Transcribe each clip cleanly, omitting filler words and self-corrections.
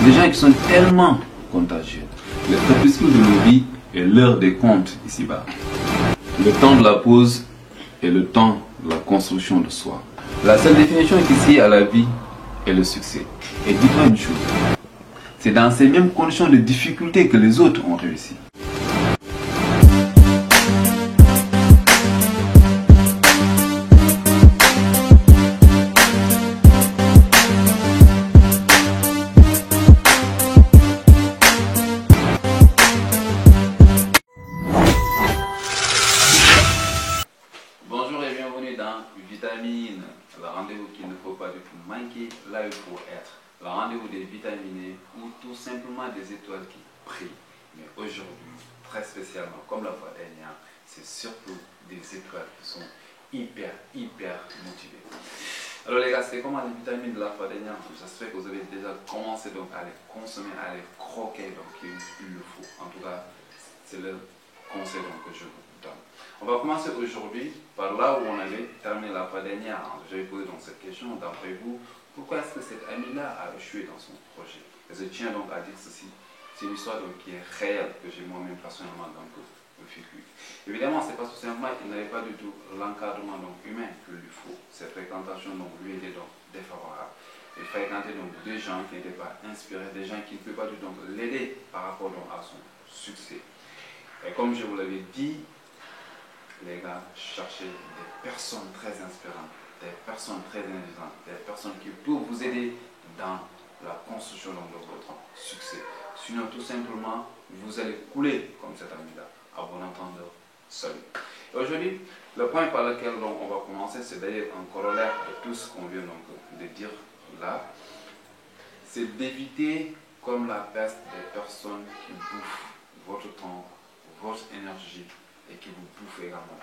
C'est des gens qui sont tellement contagieux. Le crépuscule de nos vies est l'heure des comptes ici-bas. Le temps de la pause est le temps de la construction de soi. La seule définition qu'ici à la vie est le succès. Et dis-toi une chose, c'est dans ces mêmes conditions de difficulté que les autres ont réussi. Bonjour et bienvenue dans Vitamine, le rendez-vous qu'il ne faut pas du tout manquer, là il faut être. Le rendez-vous des vitaminés ou tout simplement des étoiles qui brillent. Mais aujourd'hui, très spécialement, comme la fois dernière, c'est surtout des étoiles qui sont hyper motivées. Alors les gars, c'est comment les vitamines de la fois dernière? J'espère que vous avez déjà commencé donc à les consommer, à les croquer, donc il le faut. En tout cas, c'est le conseil donc, que je vous donne. On va commencer aujourd'hui par là où on avait terminé la fois dernière. J'avais posé donc cette question d'après vous. Pourquoi est-ce que cet ami-là a échoué dans son projet? Et je tiens donc à dire ceci. C'est une histoire donc, qui est réelle, que j'ai moi-même personnellement donc, vécu. Évidemment, c'est pas tout simplement qu'il n'avait pas du tout l'encadrement humain qu'il lui faut. Ses fréquentations donc, lui étaient donc défavorables. Il fréquentait donc des gens qui n'étaient pas inspirés, des gens qui ne pouvaient pas du tout l'aider par rapport donc, à son succès. Et comme je vous l'avais dit, les gars, cherchez des personnes très inspirantes, des personnes très intelligentes, des personnes qui peuvent vous aider dans la construction de votre succès. Sinon, tout simplement, vous allez couler comme cet ami-là. À bon entendeur, salut. Aujourd'hui, le point par lequel on va commencer, c'est d'ailleurs un corollaire de tout ce qu'on vient donc de dire là. C'est d'éviter, comme la peste, des personnes qui bouffent votre temps, votre énergie, et qui vous bouffent également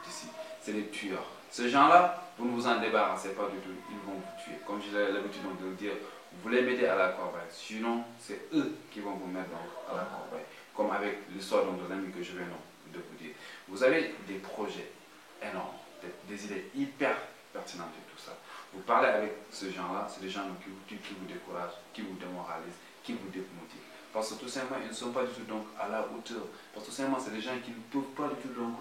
d'ici. C'est des tueurs. Ces gens-là, vous ne vous en débarrassez pas du tout, ils vont vous tuer. Comme j'ai l'habitude de le dire, vous les mettez à la corbeille, sinon c'est eux qui vont vous mettre à la corbeille. Comme avec l'histoire de l'ami que je viens de vous dire. Vous avez des projets énormes, des idées hyper pertinentes et tout ça. Vous parlez avec ces gens-là, c'est des gens qui vous découragent, qui vous démoralisent, qui vous démotivent. Parce que tout simplement, ils ne sont pas du tout donc à la hauteur. Parce que tout simplement, c'est des gens qui ne peuvent pas du tout donc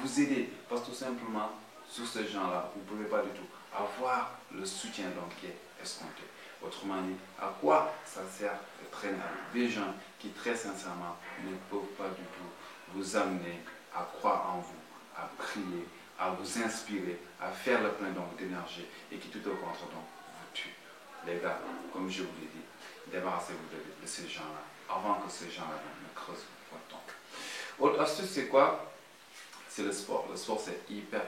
vous aider. Parce que tout simplement, sur ces gens-là, vous ne pouvez pas du tout avoir le soutien donc qui est escompté. Autrement dit, à quoi ça sert de traîner avec des gens qui très sincèrement ne peuvent pas du tout vous amener à croire en vous, à prier, à vous inspirer, à faire le plein d'énergie et qui tout au contraire donc vous tuent. Les gars, comme je vous l'ai dit, débarrassez-vous de ces gens-là avant que ces gens-là ne creusent votre temps. Autre astuce, c'est quoi? C'est le sport. Le sport, c'est hyper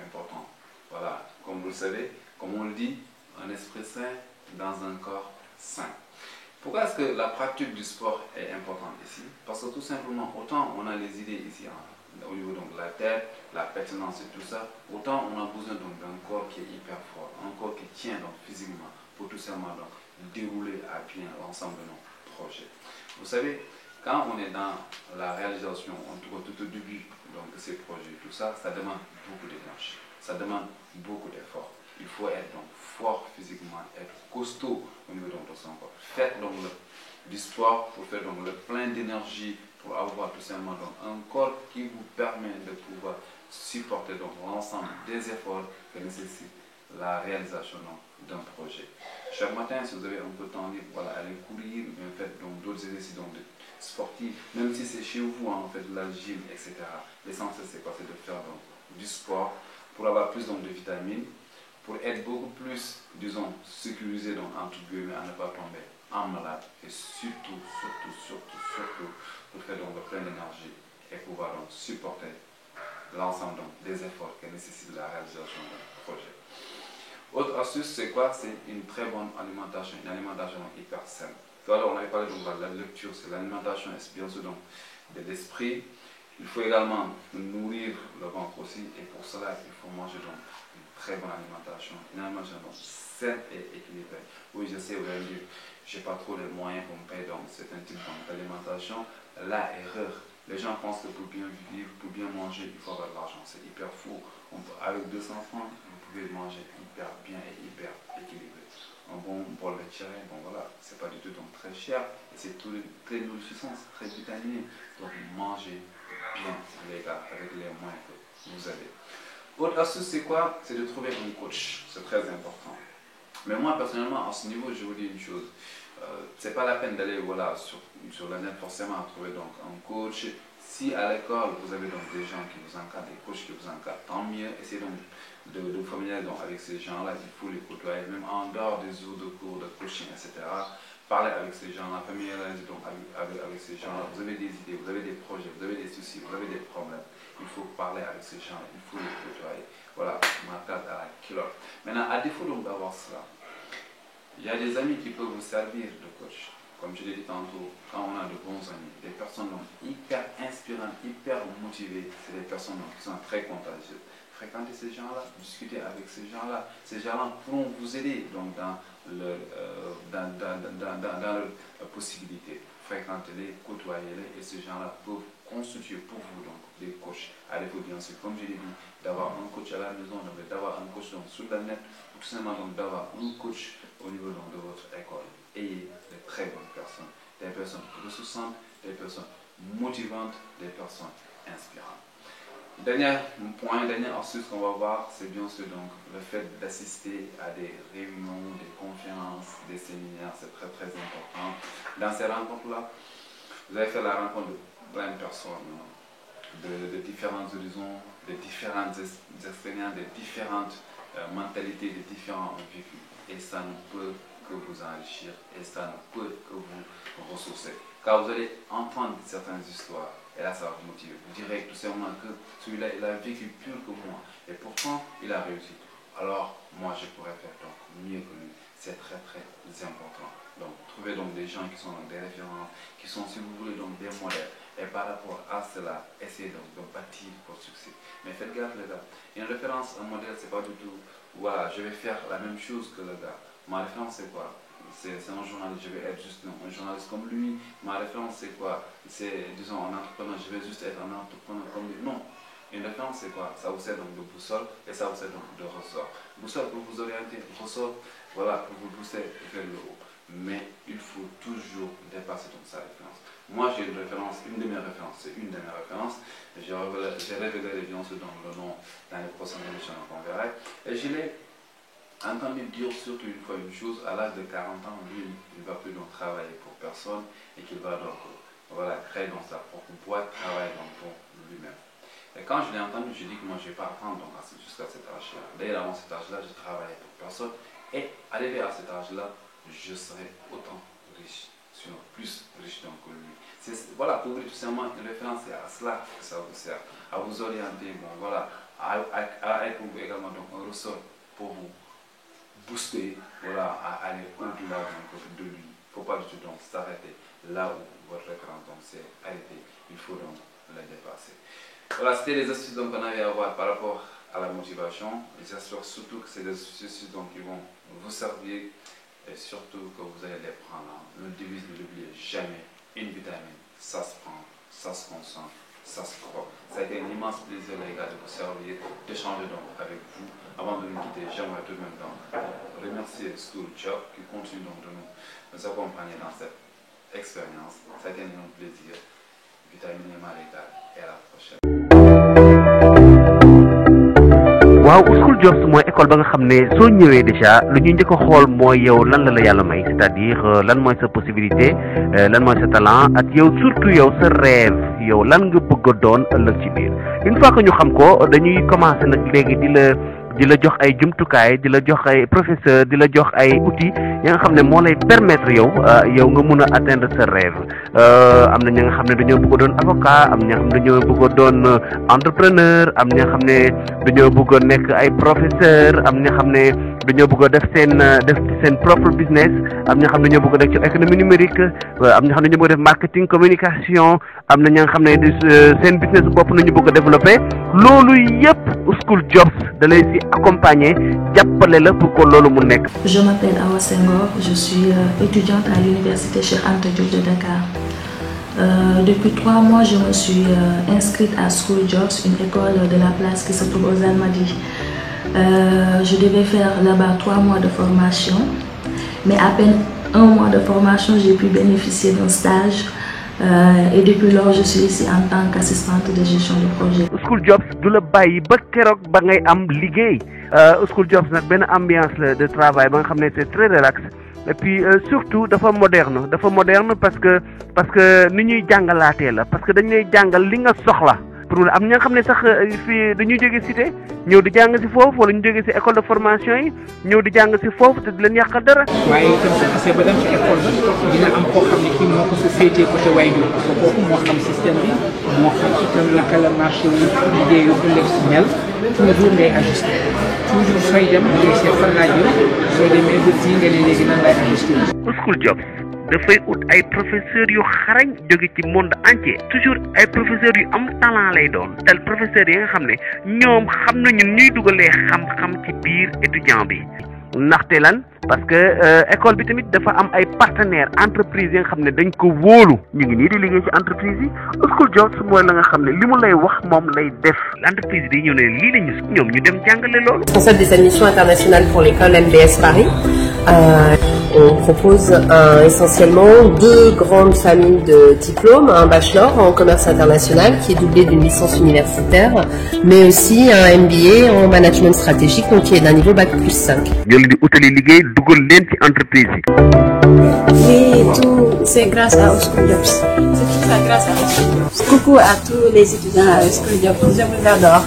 important. Voilà, comme vous le savez, comme on le dit, un esprit sain dans un corps sain. Pourquoi est-ce que la pratique du sport est importante ici? Parce que tout simplement, autant on a les idées ici au niveau donc, de la tête, la pertinence et tout ça, autant on a besoin d'un corps qui est hyper fort, un corps qui tient donc, physiquement pour tout simplement donc, dérouler à bien l'ensemble de nos projets. Vous savez, quand on est dans la réalisation, en tout cas tout au début donc, de ces projets, tout ça, ça demande beaucoup d'énergie, ça demande beaucoup d'efforts. Il faut être donc fort physiquement, être costaud au niveau donc, de son corps. Faites donc du sport pour faire donc le plein d'énergie, pour avoir tout simplement donc, un corps qui vous permet de pouvoir supporter donc l'ensemble des efforts que nécessite la réalisation d'un projet. Chaque matin, si vous avez un peu de temps libre, voilà, allez courir, bien faites donc d'autres exercices donc, sportifs, même si c'est chez vous, en fait, de la gym, etc. L'essentiel, c'est quoi? C'est de faire donc, du sport pour avoir plus donc, de vitamines, pour être beaucoup plus, disons, sécurisé donc, entre guillemets, à ne pas tomber en malade et surtout, pour faire donc, le plein d'énergie et pouvoir donc, supporter l'ensemble des efforts que nécessite la réalisation d'un projet. Autre astuce, c'est quoi? C'est une très bonne alimentation, une alimentation hyper saine. Alors, on avait parlé donc de la lecture, c'est l'alimentation, c'est bien sûr donc de l'esprit. Il faut également nourrir le ventre aussi, et pour cela, il faut manger donc une très bonne alimentation, une alimentation donc saine et équilibrée. Oui, je sais, vous allez me dire, je n'ai pas trop les moyens pour me payer donc certains types d'alimentation. La erreur. Les gens pensent que pour bien vivre, pour bien manger, il faut avoir de l'argent. C'est hyper fou. Avec 200 francs, vous pouvez manger hyper bien et hyper équilibré. un bon bol de tiré, bon voilà, c'est pas du tout donc très cher, et c'est très nourrissant, c'est très vitaminé, donc mangez bien les gars, avec les moyens que vous avez. Autre astuce c'est quoi? C'est de trouver un coach, c'est très important. Mais moi personnellement, à ce niveau, je vous dis une chose, c'est pas la peine d'aller voilà, sur la net forcément à trouver donc un coach. Si à l'école vous avez donc des gens qui vous encadrent, des coachs qui vous encadrent, tant mieux, essayez donc de vous familiariser donc avec ces gens-là, il faut les côtoyer, même en dehors des jours de cours, de coaching, etc. Parlez avec ces gens-là, familiarisez donc avec ces gens-là. Vous avez des idées, vous avez des projets, vous avez des soucis, vous avez des problèmes. Il faut parler avec ces gens-là, il faut les côtoyer. Voilà, ma carte à la culotte. Maintenant, à défaut donc d'avoir cela, il y a des amis qui peuvent vous servir de coach. Comme je l'ai dit tantôt, quand on a de bons amis, des personnes donc hyper inspirantes, hyper motivées, c'est des personnes donc qui sont très contagieuses. Fréquentez ces gens-là, discutez avec ces gens-là pourront vous aider donc dans leur possibilité. Fréquentez-les, côtoyez-les et ces gens-là peuvent constituer pour vous donc des coachs. À défaut bien sûr, comme je l'ai dit, d'avoir un coach à la maison, d'avoir un coach donc sur la net, ou tout simplement donc d'avoir un coach au niveau donc de votre école. Ayez de très bonnes personnes, des personnes ressourçantes, des personnes motivantes, des personnes inspirantes. Dernier point, dernière astuce qu'on va voir, c'est bien sûr donc le fait d'assister à des réunions, des conférences, des séminaires, c'est très très important. Dans ces rencontres-là, vous allez faire la rencontre de plein de personnes, de différents horizons, de différentes expériences, de différentes mentalités, de différents vécus. Et ça ne peut que vous enrichir et ça ne peut que vous ressourcer. Car vous allez entendre certaines histoires et là ça va vous motiver. Vous direz tout simplement que celui-là il a vécu plus que moi et pourtant il a réussi. Alors moi je pourrais faire donc mieux que lui. C'est très très important. Donc trouvez donc des gens qui sont donc des références, qui sont si vous voulez donc des modèles. Et par rapport à cela, essayez donc de bâtir votre succès. Mais faites gaffe les gars. Une référence, un modèle, c'est pas du tout, voilà, je vais faire la même chose que le gars. Ma référence c'est quoi? C'est un journaliste, je vais être juste un journaliste comme lui. Ma référence c'est quoi? C'est, disons, un entrepreneur, je vais juste être un entrepreneur comme lui. Non. Une référence c'est quoi? Ça vous sert donc de boussole et ça vous sert donc de ressort. Boussole pour vous orienter, ressort, voilà, pour vous pousser vers le haut. Mais il faut toujours dépasser donc sa référence. Moi j'ai une référence, une de mes références, c'est une de mes références. J'ai révélé bien sûr dans le nom dans les prochaines émissions qu'on verra. Et je l'ai entendu dire surtout une fois une chose, à l'âge de 40 ans, lui, il ne va plus donc travailler pour personne et qu'il va donc voilà, créer dans sa propre boîte, travailler donc pour lui-même. Et quand je l'ai entendu, je dis que moi je ne vais pas attendre jusqu'à cet âge-là. D'ailleurs, avant cet âge-là, je travaillais pour personne et arrivé à cet âge-là, je serai autant riche, sinon plus riche donc que lui. Voilà, pour vous tout simplement une référence, c'est à cela que ça vous sert, à vous orienter, bon voilà, à être pour vous également donc un ressort pour vous booster, voilà, à aller au-delà de lui. Il ne faut pas du tout donc s'arrêter là où votre référence donc s'est arrêtée. Il faut donc la dépasser. Voilà, c'était les astuces qu'on avait à voir par rapport à la motivation. J'espère surtout que c'est des astuces donc qui vont vous servir et surtout que vous allez les prendre. Le devise, ne l'oubliez jamais. Une vitamine, ça se prend, ça se consomme, ça se croit. Ça a été un immense plaisir les gars de vous servir, d'échanger donc avec vous. Avant de nous quitter, j'aimerais tout de même donc remercier School Job qui continue donc de nous accompagner dans cette expérience. Ça a été un énorme plaisir. Vitamine Marital et à la prochaine. waaw School Jobs mooy école ba nga xam ne soo ñëwee déjà lu ñuy njëkk a xool mooy yow lan la yàlla may c'est-à-dire lan mooy sa possibilité lan mooy sa talent ak yow surtout yow sa rêve yow lan nga bëgg a doon ëllëg ci biir une fois que ñu xam ko dañuy commencer nag léegi di la jox ay jumtukaay di la jox ay professeur di la jox ay outils ya nga xam ne moo lay permettre yow nga mun a atteindre sa rêve am na ñi nga xam ne dañoo bëgg a doon avocat am ñi nga xam ne dañoo bëgg a doon entrepreneur am ñi nga xam ne dañoo bëgg a nekk ay professeur am ñi nga xam ne dañoo bëgg a def seen propre business am ñi nga xam ne dañoo bëgg a def ci économie numérique am ñi nga xam ne dañoo bëgg a def marketing communication am na ñi nga xam ne seen business bopp nañu bëgg a développer loolu yëpp School Jobs da lay si accompagner jàppale la pour que loolu mu nekk. Je m'appelle Awa Senghor, je suis étudiante à l'université Cheikh Anta Diop de Dakar. Depuis 3 mois, je me suis inscrite à School Jobs, une école de la place qui se trouve aux Almadies. Je devais faire là-bas 3 mois de formation mais à peine un mois de formation, j'ai pu bénéficier d'un stage. Et depuis lors, je suis ici en tant qu'assistante de gestion de projet. School Jobs du la bàyyi ba keroog ba ngay am liggéey School Jobs nag benn ambiance la de travail ba nga xam ne c'est très relax et puis surtout dafa moderne parce que ni ñuy jàngalaatee la parce que dañ lay jàngal li nga soxla pour am ña nga xam ne sax fii dañuy jóge cité ñëw di jàng si foofu wala ñu jóge si école de formation yi ñëw di jàng si foofu te di leen yàqal dara. waaye itam su xasee ba dem ci école ba dina am koo xam ne kii moo ko fi féetee côté waajur ko kooku moo xam système bi moo xam itam naka la marché wu liggéeyu ëllëg si mel toujours ngay ajusté toujours sooy dem ngay seet fan laa jëm soo demee ba fii nga ne léegi nan lay ajusté. School Jobs dafay ut ay professeurs yu xarañ jóge ci monde entier toujours ay professeurs yu am talent lay doon tel professeurs yi nga xam ne ñoom xam nañu ñuy dugalee xam-xam ci biir étudiant bi ndaxte lan parce que école bi tamit dafa am ay partenaires entreprises yi nga xam ne dañ ko wóolu ñu ngi nii di liggéey ci entreprise yi School Jobs mooy la nga xam ne li mu lay wax moom lay def l'entreprise bi ñëw ne lii la ñu ñoom ñu dem jàngale loolu. Responsable des admissions internationales pour l'école MBS Paris. On propose essentiellement 2 grandes familles de diplômes, un bachelor en commerce international qui est doublé d'une licence universitaire, mais aussi un MBA en management stratégique, donc qui est d'un niveau Bac+5. Oui, tout c'est grâce à School Jobs. C'est tout ça grâce à School Jobs. Coucou à tous les étudiants à School Jobs, je vous adore.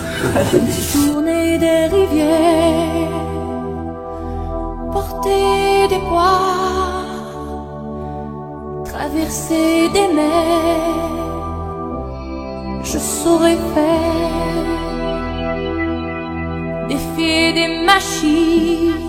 Tourner des rivières, porter des poids, traverser des mers, je saurais faire, défier des machines,